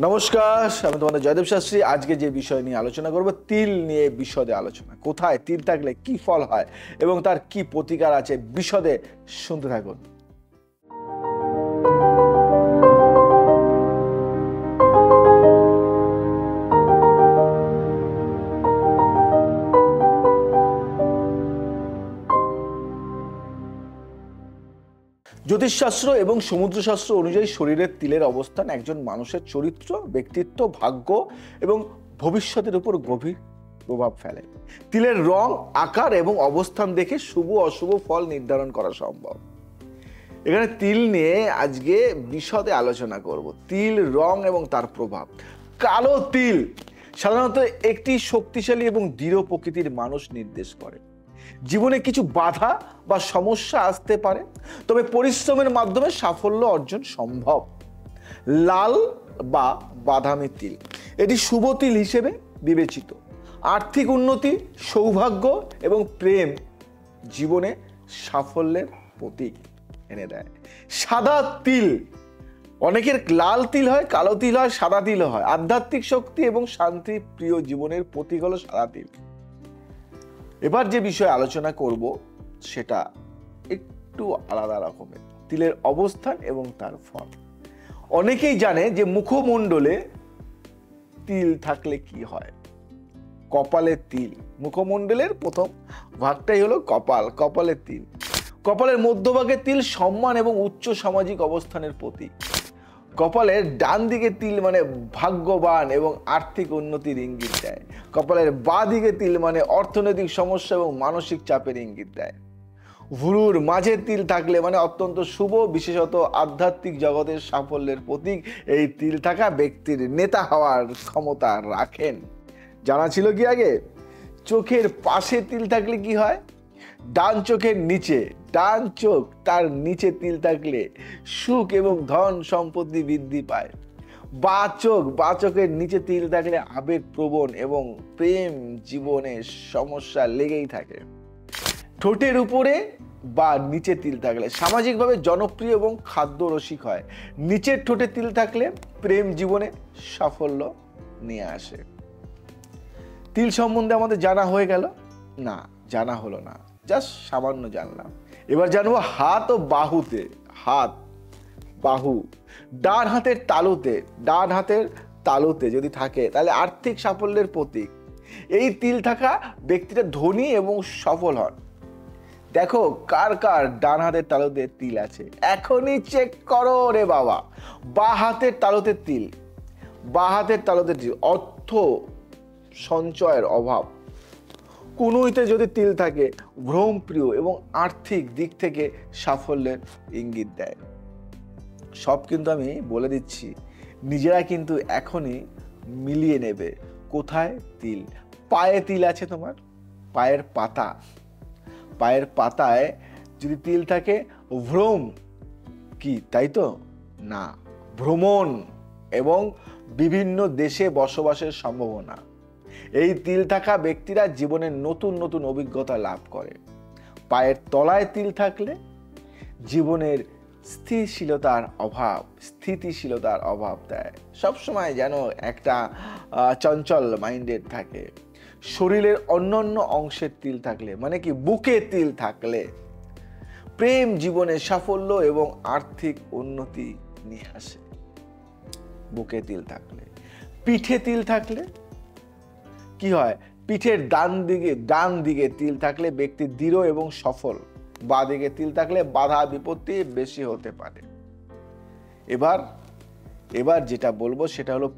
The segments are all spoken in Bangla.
নমস্কার, আমি তোমাদের জয়দেব শাস্ত্রী। আজকে যে বিষয় নিয়ে আলোচনা করব, তিল নিয়ে বিশদে আলোচনা। কোথায় তিল থাকলে কি ফল হয় এবং তার কি প্রতিকার আছে, বিশদে শুনতে থাকুন। জ্যোতিষশাস্ত্র এবং সমুদ্রশাস্ত্র অনুযায়ী শরীরের তিলের অবস্থান একজন মানুষের চরিত্র, ব্যক্তিত্ব, ভাগ্য এবং ভবিষ্যতের উপর গভীর প্রভাব ফেলে। তিলের রং, আকার এবং অবস্থান দেখে শুভ অশুভ ফল নির্ধারণ করা সম্ভব। এখানে তিল নিয়ে আজকে বিশদে আলোচনা করব। তিল, রং এবং তার প্রভাব। কালো তিল সাধারণত একটি শক্তিশালী এবং দৃঢ় প্রকৃতির মানুষ নির্দেশ করে। জীবনে কিছু বাধা বা সমস্যা আসতে পারে, তবে পরিশ্রমের মাধ্যমে সাফল্য অর্জন সম্ভব। লাল বা বাদামি তিল, এটি শুভ তিল হিসেবে বিবেচিত। আর্থিক উন্নতি, সৌভাগ্য এবং প্রেম জীবনে সাফল্যের প্রতীক এনে দেয়। সাদা তিল, অনেকের লাল তিল হয়, কালো তিল হয়, সাদা তিল হয়। আধ্যাত্মিক শক্তি এবং শান্তি প্রিয় জীবনের প্রতীক হলো সাদা তিল। এবার যে বিষয়ে আলোচনা করব সেটা একটু আলাদা রকমের। তিলের অবস্থান এবং তার ফল। অনেকেই জানে যে মুখমণ্ডলে তিল থাকলে কি হয়। কপালে তিল, মুখমণ্ডলের প্রথম ভাগটাই হলো কপাল। কপালে তিল, কপালের মধ্যভাগে তিল সম্মান এবং উচ্চ সামাজিক অবস্থানের প্রতীক। কপালের ডান দিকে তিল মানে ভাগ্যবান এবং আর্থিক উন্নতির ইঙ্গিত দেয়। কপালের বাঁ দিকে তিল মানে অর্থনৈতিক সমস্যা এবং মানসিক চাপের ইঙ্গিত দেয়। ভুরুর মাঝে তিল থাকলে মানে অত্যন্ত শুভ, বিশেষত আধ্যাত্মিক জগতের সাফল্যের প্রতীক। এই তিল থাকা ব্যক্তির নেতা হওয়ার ক্ষমতা রাখেন। জানা ছিল কি আগে? চোখের পাশে তিল থাকলে কি হয়? ডান চোখের নিচে, ডান চোখ তার নিচে তিল থাকলে সুখ এবং ধন সম্পত্তি বৃদ্ধি পায়। বা চোখের নিচে তিল থাকলে আবেগপ্রবণ এবং প্রেম জীবনে সমস্যা লেগেই থাকে। ঠোঁটের উপরে বা নিচে তিল থাকলে সামাজিকভাবে জনপ্রিয় এবং খাদ্য রসিক হয়। নিচের ঠোঁটে তিল থাকলে প্রেম জীবনে সাফল্য নিয়ে আসে। তিল সম্বন্ধে আমাদের জানা হয়ে গেল? না, জানা হলো না, জাস্ট সামান্য জানলাম। এবার জানবো হাত ও বাহুতে। হাত, বাহু, ডান হাতের তালুতে যদি থাকে তাহলে আর্থিক সাফল্যের প্রতীক। এই তিল থাকা ব্যক্তিরা ধনী এবং সফল হন। দেখো কার কার ডান হাতের তালুতে তিল আছে, এখনই চেক করো রে বাবা। বাঁ হাতের তালুতে তিল, অর্থ সঞ্চয়ের অভাব। কুনুইতে যদি তিল থাকে ভ্রমপ্রিয় এবং আর্থিক দিক থেকে সাফল্যের ইঙ্গিত দেয়। সব কিন্তু আমি বলে দিচ্ছি, নিজেরা কিন্তু এখনই মিলিয়ে নেবে। কোথায় তিল? পায়ে তিল আছে তোমার, পায়ের পাতায় যদি তিল থাকে ভ্রম কি, তাই তো না, ভ্রমণ এবং বিভিন্ন দেশে বসবাসের সম্ভাবনা। এই তিল থাকা ব্যক্তিরা জীবনে নতুন নতুন অভিজ্ঞতা লাভ করে। পায়ের তলায় তিল থাকলে জীবনের স্থিতিশীলতার অভাব দেয়। সবসময় যেন একটা চঞ্চল মাইন্ডেড থাকে। শরীরের অন্যান্য অংশের তিল থাকলে মানে কি, বুকে তিল থাকলে প্রেম জীবনে সাফল্য এবং আর্থিক উন্নতি নিয়ে আসে। বুকে তিল থাকলে। পিঠে তিল থাকলে কি হয়? পিঠের ডান দিকে তিল থাকলে ব্যক্তি দৃঢ় এবং সফল। বাঁ দিকে তিল থাকলে বাধা বিপত্তি বেশি হতে পারে। এবার যেটা বলবো সেটা হলো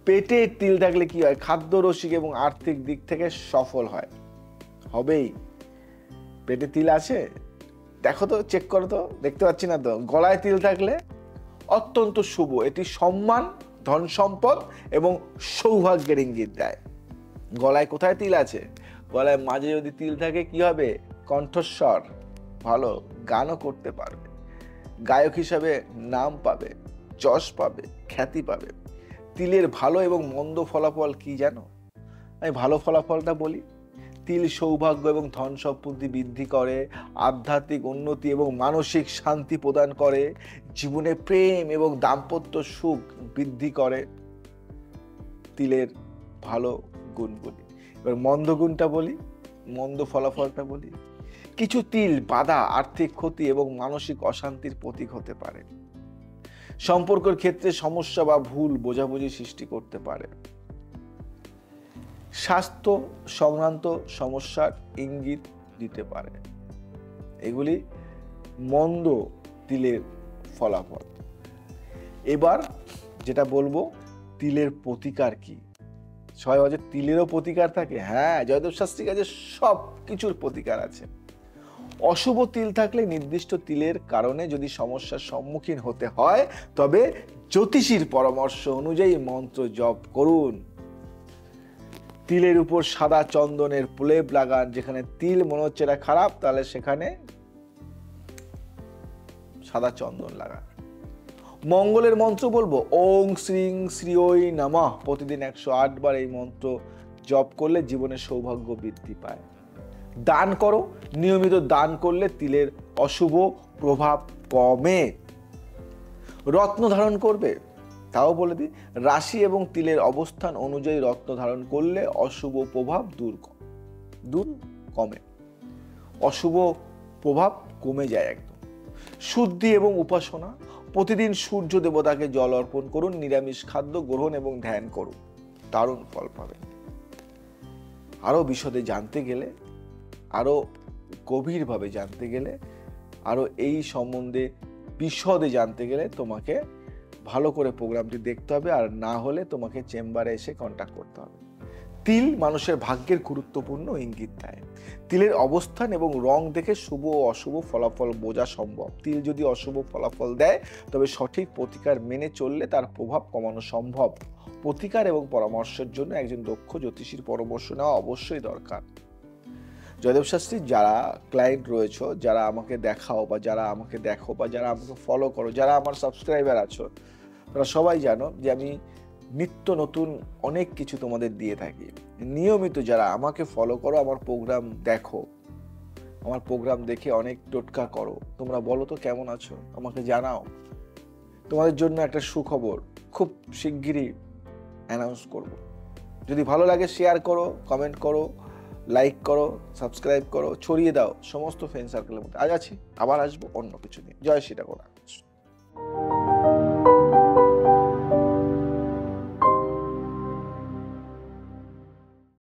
পেটে তিল থাকলে কি হয়? খাদ্য রসিক এবং আর্থিক দিক থেকে সফল হবেই। পেটে তিল আছে? দেখো তো, চেক করো তো, দেখতে পাচ্ছি না তো। গলায় তিল থাকলে অত্যন্ত শুভ, এটি সম্মান, ধন সম্পদ এবং সৌভাগ্যের ইঙ্গিত দেয়। গলায় কোথায় তিল আছে? গলায় মাঝে যদি তিল থাকে কি হবে? কণ্ঠস্বর ভালো, গানও করতে পারবে, গায়ক হিসাবে নাম পাবে, যশ পাবে, খ্যাতি পাবে। তিলের ভালো এবং মন্দ ফলাফল কি জানো? আমি ভালো ফলাফলটা বলি। তিল সৌভাগ্য এবং ধন সম্পত্তি বৃদ্ধি করে, আধ্যাত্মিক উন্নতি এবং মানসিক শান্তি প্রদান করে, জীবনে প্রেম এবং দাম্পত্য সুখ বৃদ্ধি করে। তিলের ভালো গুণগুলি, এবার মন্দ গুণটা বলি, মন্দ ফলাফলটা বলি। কিছু তিল বাধা, আর্থিক ক্ষতি এবং মানসিক অশান্তির প্রতীক হতে পারে। সম্পর্কের ক্ষেত্রে সমস্যা বা ভুল বোঝাবুঝি সৃষ্টি করতে পারে। স্বাস্থ্য সংক্রান্ত সমস্যার ইঙ্গিত দিতে পারে। এগুলি মন্দ তিলের ফলাফল। এবার যেটা বলবো, তিলের প্রতিকার কি? সবাই বলে তিলেরও প্রতিকার থাকে। হ্যাঁ, জয়দেব শাস্ত্রীর কাছে সব কিছুর প্রতিকার আছে। অশুভ তিল থাকলে নির্দিষ্ট তিলের কারণে যদি সমস্যার সম্মুখীন হতে হয়, তবে জ্যোতিষীর পরামর্শ অনুযায়ী মন্ত্র জপ করুন। তিলের উপর সাদা চন্দনের প্রলেপ লাগান। যেখানে তিল মনে হচ্ছে এটা খারাপ, তাহলে সেখানে সাদা চন্দন লাগান। মঙ্গলের মন্ত্র বলবো, ওং শ্রীং শ্রীঐ নমঃ। প্রতিদিন 108 বার এই মন্ত্র জপ করলে জীবনে সৌভাগ্য বৃদ্ধি পায়। দান করো, নিয়মিত দান করলে তিলের অশুভ প্রভাব কমে। রত্ন ধারণ করবে, তাও বলে দিই, রাশি এবং তিলের অবস্থান অনুযায়ী রত্ন ধারণ করলে অশুভ প্রভাব দূর কমে, অশুভ প্রভাব কমে যায় একদম। শুদ্ধি এবং উপাসনা, প্রতিদিন সূর্য দেবতাকে জল অর্পণ করুন, নিরামিষ খাদ্য গ্রহণ এবং ধ্যান করুন, দারুণ ফল পাবেন। আরো বিশদে জানতে গেলে, আরো গভীরভাবে জানতে গেলে, আরো এই সম্বন্ধে বিশদে জানতে গেলে তোমাকে ভালো করে প্রোগ্রামটি দেখতে হবে, আর না হলে তোমাকে চেম্বারে এসে কন্ট্যাক্ট করতে হবে। তিল মানুষের ভাগ্যের গুরুত্বপূর্ণ ইঙ্গিত দেয়। তিলের অবস্থান এবং রং দেখে শুভ ও অশুভ ফলাফল বোঝা সম্ভব। তিল যদি অশুভ ফলাফল দেয়, তবে সঠিক প্রতিকার মেনে চললে তার প্রভাব কমানো সম্ভব। প্রতিকার এবং পরামর্শের জন্য একজন দক্ষ জ্যোতিষীর পরামর্শ নেওয়া অবশ্যই দরকার। জয়দেব শাস্ত্রী যারা ক্লায়েন্ট রয়েছে, যারা আমাকে দেখাও বা যারা আমাকে দেখো বা যারা আমাকে ফলো করো, যারা আমার সাবস্ক্রাইবার আছো, তারা সবাই জানো যে আমি নিত্য নতুন অনেক কিছু তোমাদের দিয়ে থাকি। নিয়মিত যারা আমাকে ফলো করো, আমার প্রোগ্রাম দেখো, আমার প্রোগ্রাম দেখে অনেক টোটকা করো, তোমরা বলো তো কেমন আছো, আমাকে জানাও। তোমাদের জন্য একটা সুখবর খুব শিগগিরই অ্যানাউন্স করব। যদি ভালো লাগে শেয়ার করো, কমেন্ট করো, লাইক করো, সাবস্ক্রাইব করো, ছড়িয়ে দাও সমস্ত ফ্রেন্ড সার্কেলের মধ্যে। আজ আছি, আবার আসবো অন্য কিছু নিয়ে। জয় শ্রী ঠাকুর।